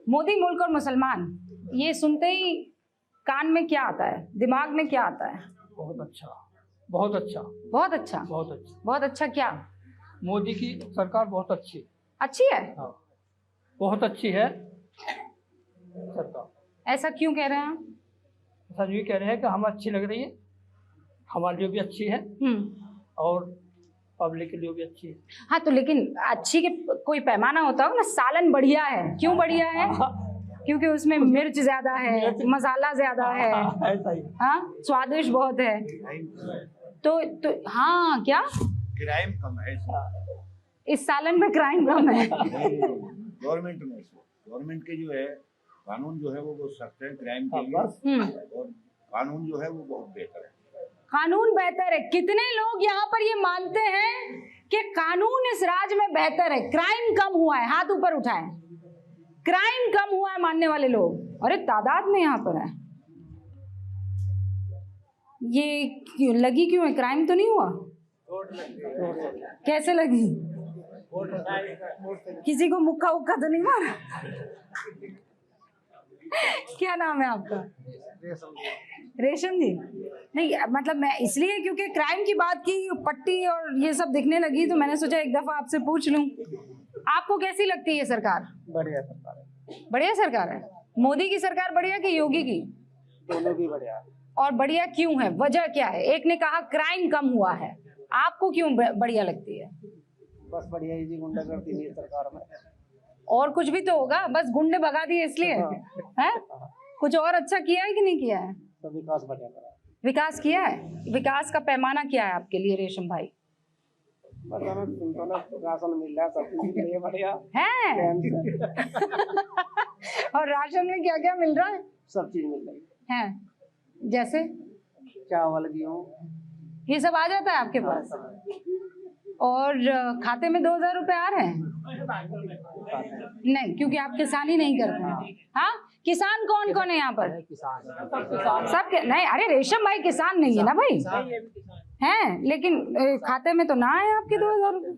मोदी, मुल्क और मुसलमान, ये सुनते ही कान में क्या आता है, दिमाग में क्या आता है? बहुत अच्छा, बहुत अच्छा, बहुत अच्छा, बहुत अच्छा। बहुत अच्छा क्या? मोदी की सरकार बहुत अच्छी, अच्छी है? हाँ बहुत अच्छी है सरकार। ऐसा क्यों कह रहे हैं आप? ऐसा ये कह रहे हैं कि हम अच्छी लग रही है, हमारे लिए भी अच्छी है और पब्लिक के लिए भी अच्छी है। हाँ तो लेकिन अच्छी के कोई पैमाना होता हो ना। सालन बढ़िया है, क्यों बढ़िया है? क्योंकि उसमें मिर्च ज्यादा है, मसाला ज्यादा है, ऐसा ही। हाँ स्वादिष्ट बहुत है। तो हाँ क्या क्राइम कम है इस सालन में? क्राइम कम है। गवर्नमेंट के जो है कानून जो है वो बहुत सख्त है क्राइम के लिए, और कानून जो है वो बहुत बेहतर है। कानून बेहतर है। कितने लोग यहाँ पर ये मानते हैं कि कानून इस राज्य में बेहतर है, क्राइम कम हुआ है? हाथ ऊपर उठाएं। क्राइम कम हुआ है मानने वाले लोग, अरे तादाद में यहाँ पर है। ये लगी क्यों है? क्राइम तो नहीं हुआ? कैसे लगी? किसी को मुक्का उक्का तो नहीं मारा? क्या नाम है आपका? रेशम जी। नहीं मतलब मैं इसलिए क्योंकि क्राइम की बात की, पट्टी और ये सब दिखने लगी तो मैंने सोचा एक दफा आपसे पूछ लूं। आपको कैसी लगती है ये सरकार? बढ़िया सरकार है। बढ़िया सरकार है। मोदी की सरकार बढ़िया कि योगी की? दोनों भी बढ़िया है। और बढ़िया क्यों है? वजह क्या है? एक ने कहा क्राइम कम हुआ है, आपको क्यों बढ़िया लगती है? बस बढ़िया ही जी, गुंडागर्दी नहीं है सरकार में। और कुछ भी तो होगा, बस गुंडे भगा दिए इसलिए है? कुछ और अच्छा किया है कि नहीं किया है? तो विकास बढ़िया करा। विकास किया है? विकास का पैमाना क्या है आपके लिए रेशम भाई? राशन मिल रहा है, सब चीज मिल रही है, बढ़िया है। और राशन में क्या क्या मिल रहा है? सब चीज मिल रही है। जैसे चावल, गेहूँ, ये सब आ जाता है आपके पास? और खाते में 2000 रुपए आ रहे हैं? नहीं, क्योंकि आप किसानी नहीं करते हैं। हाँ, किसान कौन कौन है यहाँ पर? सब नहीं, अरे रेशम भाई किसान नहीं है ना भाई? हैं, लेकिन खाते में तो ना है आपके 2000 रुपए?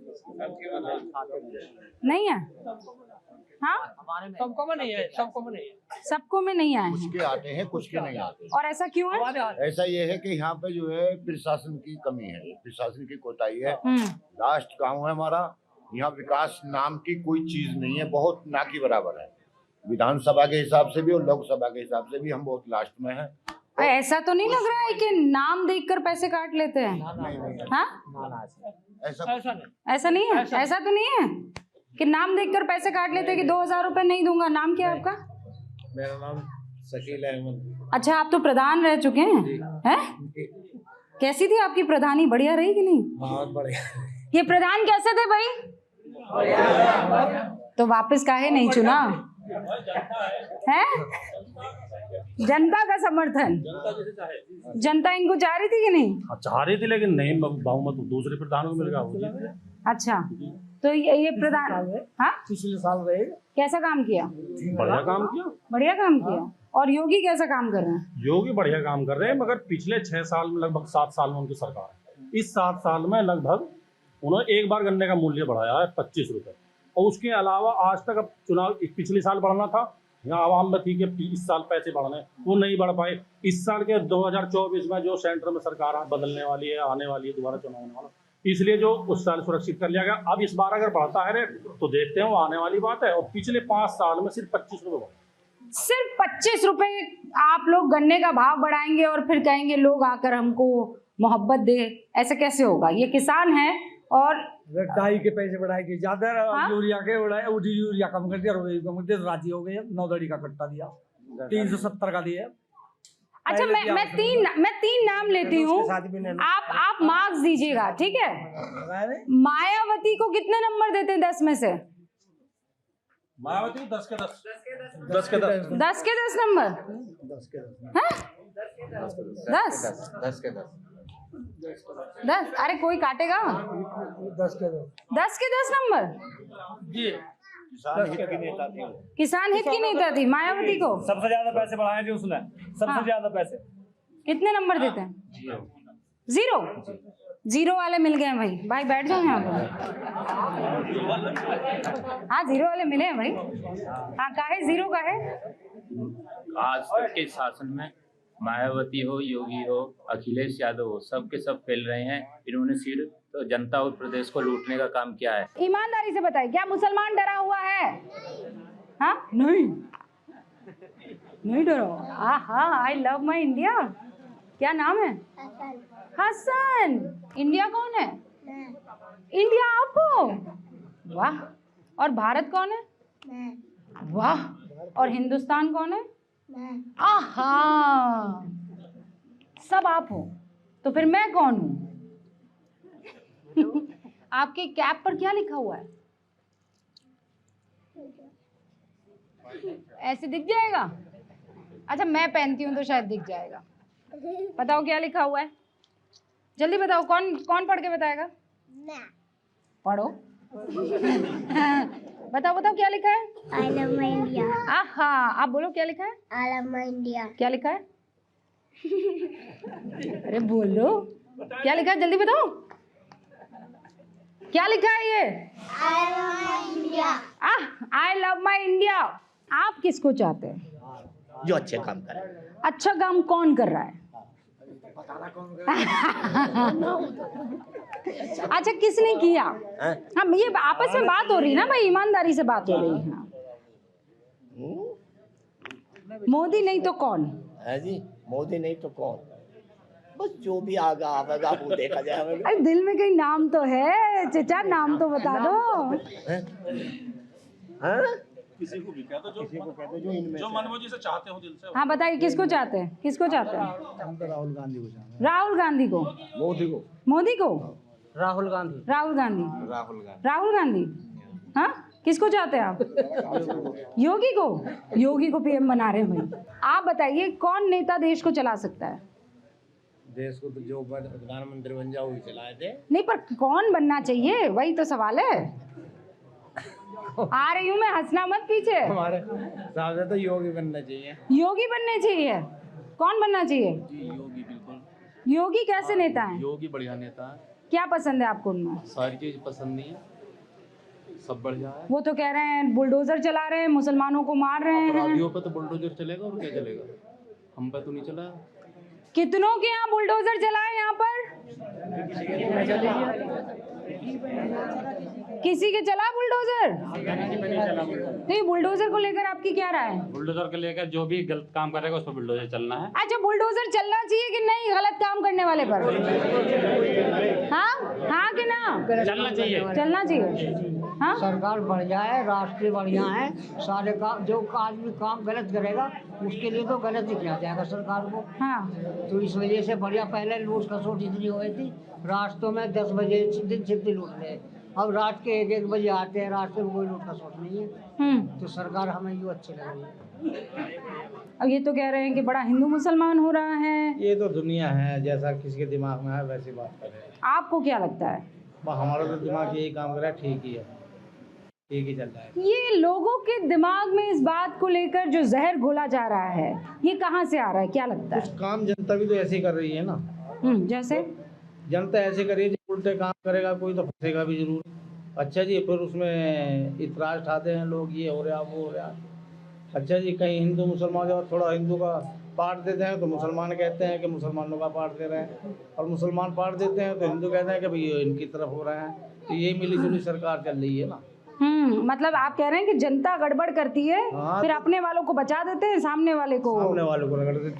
नहीं है? हाँ, सबको में नहीं है, सबको में नहीं है, सबको में नहीं आए। कुछ के आते हैं, कुछ के नहीं आते। और ऐसा क्यों है? ऐसा ये है कि यहाँ पे जो है प्रशासन की कमी है, प्रशासन की कोताही है। लास्ट गांव है हमारा, यहाँ विकास नाम की कोई चीज नहीं है, बहुत ना की बराबर है। विधानसभा के हिसाब से भी और लोकसभा के हिसाब से भी हम बहुत लास्ट में हैं। ऐसा तो नहीं लग रहा है कि नाम देखकर पैसे काट लेते हैं? हाँ, ऐसा नहीं है। ऐसा तो नहीं है कि नाम देखकर पैसे काट लेते हैं कि 2000 रुपए नहीं दूंगा। नाम क्या है आपका? मेरा नाम शकील अहमद। अच्छा, आप तो प्रधान रह चुके हैं? कैसी थी आपकी प्रधानी? बढ़िया रही कि नहीं? बहुत बढ़िया। ये प्रधान कैसे थे भाई? तो वापस काहे नहीं चुना? है जनता का समर्थन, जनता इनको चाह रही थी कि नहीं? चाह रही थी, लेकिन नहीं बहुमत दूसरे प्रधान को मिल गया। अच्छा, तो ये प्रधान हाँ पिछले साल रहे। कैसा काम किया? बढ़िया काम किया। बढ़िया काम किया। और योगी कैसा काम कर रहे हैं? योगी बढ़िया काम कर रहे हैं, मगर पिछले 6 साल में, लगभग 7 साल में उनकी सरकार है। इस 7 साल में लगभग उन्होंने एक बार गन्ने का मूल्य बढ़ाया है 25 रुपए, और उसके अलावा आज तक, अब चुनाव पिछले साल बढ़ना था, यहाँ आवाम में थी कि इस साल पैसे बढ़ने, वो नहीं बढ़ पाए। इस साल के 2024 में जो सेंटर में सरकार बदलने वाली है, आने वाली है, दोबारा चुनाव होने वाला, इसलिए जो उस साल सुरक्षित कर लिया गया। अब इस बार अगर बढ़ता है रेट तो देखते हैं, वो आने वाली बात है। और पिछले 5 साल में सिर्फ 25 रुपए बढ़ा। सिर्फ 25 रुपए आप लोग गन्ने का भाव बढ़ाएंगे और फिर कहेंगे लोग आकर हमको मोहब्बत दे? ऐसे कैसे होगा? ये किसान है और डाई के पैसे बढ़ाएंगे, ज्यादा यूरिया के बढ़ाए, यूरिया कम कर दिया, तो राजी हो गए। 9 दड़ी का कट्टा दिया, 370 का दिया। अच्छा, मैं तीन नाम लेती हूँ, आप मार्क्स दीजिएगा, ठीक है? मायावती को कितने नंबर देते हैं 10 में से? मायावती को 10 के 10 10 के 10 नंबर। 10 के 10 10 के 10। अरे कोई काटेगा? 10 के 10 10 के 10 नंबर जी। किसान हित की नेता थी, किसान हित की नेता थी मायावती को। सबसे ज्यादा पैसे बढ़ाए थे उसने, सबसे ज्यादा पैसे। कितने नंबर देते हैं? 0। जीरो वाले मिल गए हैं भाई। भाई बैठ जाओ यहाँ पर। हाँ जीरो वाले मिले हैं भाई। हाँ काहे जीरो का है? आज तक के शासन में मायावती हो, योगी हो, अखिलेश यादव हो, सब के सब फैल रहे हैं। इन्होंने सिर्फ तो जनता और प्रदेश को लूटने का काम किया है। ईमानदारी से बताइए, क्या मुसलमान डरा हुआ है? हाँ नहीं, नहीं डरा। हाँ आई लव माई इंडिया। क्या नाम है? हसन। इंडिया कौन है? इंडिया आप हो? वाह। और भारत कौन है? वाह। और हिंदुस्तान कौन है? आहा, सब आप हो। तो फिर मैं कौन हूँ? आपके कैप पर क्या लिखा हुआ है? ऐसे दिख जाएगा? अच्छा मैं पहनती हूँ तो शायद दिख जाएगा। बताओ क्या लिखा हुआ है, जल्दी बताओ। कौन कौन पढ़ के बताएगा? पढ़ो। बताओ बताओ क्या लिखा है? I love my India. आहा, आप बोलो क्या लिखा है? I love my India. क्या लिखा है? अरे बोलो क्या लिखा है, जल्दी बताओ। क्या लिखा है ये? I love my India. I love my India. आप किसको चाहते हैं? जो अच्छे काम करे। अच्छा काम कौन कर रहा है? अच्छा किसने किया? हम ये आपस में बात हो रही है ना भाई, ईमानदारी से बात हो रही है। मोदी नहीं तो कौन है जी? मोदी नहीं तो कौन? बस जो भी आगा आवेगा वो देखा जाएगा। अरे दिल में कहीं नाम तो है चचा, नाम तो बता दो। किसी को भी कह दो, जो मनमोजी से चाहते हो दिल से। हाँ बताइए किसको चाहते हैं? किसको चाहते हैं? हम तो राहुल गांधी को चाहते हैं। राहुल गांधी को? मोदी को। मोदी को? राहुल गांधी। राहुल गांधी। राहुल गांधी। हाँ किसको चाहते हैं आप? योगी को? योगी को पीएम बना रहे हैं भाई। आप बताइए कौन नेता देश को चला सकता है? देश को तो जो प्रधानमंत्री बन जाओ वही चलाए थे। नहीं पर कौन बनना चाहिए, वही तो सवाल है। आ रही हूँ मैं, हंसना मत पीछे। हमारे सामने तो योगी बनना चाहिए। योगी बनने चाहिए? कौन बनना चाहिए? योगी बिल्कुल। योगी कैसे नेता है? योगी बढ़िया नेता है। क्या पसंद है आपको उनमें? सारी चीज पसंद नहीं है, सब बढ़िया है। वो तो कह रहे हैं बुलडोजर चला रहे हैं, मुसलमानों को मार रहे हैं। अपराधियों पे तो बुलडोजर चलेगा और क्या चलेगा, हम पे तो नहीं चला। कितनों के यहाँ बुलडोजर चला है यहाँ पर? किसी के चला बुलडोजर? तो ये बुलडोजर को लेकर आपकी क्या राय है? बुलडोजर को लेकर जो भी गलत काम करेगा उस पर बुलडोजर चलना है। अच्छा बुलडोजर चलना चाहिए कि नहीं गलत काम करने वाले पर? हाँ हाँ कि ना? चलना चाहिए। चलना चाहिए। हाँ सरकार बढ़िया है, राष्ट्र बढ़िया है, सारे काम जो आदमी काम गलत करेगा उसके लिए तो गलत ही किया जाएगा सरकार को। हाँ तो इस वजह से बढ़िया। पहले लूट खसोट इतनी हो गई थी, रास्तों में 10 बजे दिन छिपती लूट रहे, अब रात के 1-1 बजे आते हैं, रास्ते में कोई लूट खसोट नहीं है। तो सरकार हमें यूँ अच्छी लग रही है। अब ये तो कह रहे हैं कि बड़ा हिंदू मुसलमान हो रहा है। ये तो दुनिया है, जैसा किसी के दिमाग में है वैसी बात करे। आपको क्या लगता है? हमारा तो दिमाग यही काम कर रहा है, ठीक ही है, ठीक ही चल रहा है। ये लोगों के दिमाग में इस बात को लेकर जो जहर घोला जा रहा है, ये कहाँ से आ रहा है, क्या लगता कुछ है? काम जनता भी तो ऐसे ही कर रही है ना। जैसे जनता ऐसे कर रही है, जो उल्टे काम करेगा कोई तो फंसेगा भी जरूर। अच्छा जी, फिर उसमें इतराज उठाते हैं लोग, ये हो रहा वो हो रहा। अच्छा जी, कहीं हिंदू मुसलमान और थोड़ा हिंदू का पार्ट देते हैं तो मुसलमान कहते हैं कि मुसलमानों का पार्ट दे रहे हैं, और मुसलमान पार्ट देते हैं तो हिंदू कहते हैं कि भाई इनकी तरफ हो रहे हैं। तो यही मिली जुली सरकार चल रही है ना। मतलब आप कह रहे हैं कि जनता गड़बड़ करती है, हाँ, फिर अपने वालों को बचा देते हैं, सामने वाले को रगड़ देते हैं।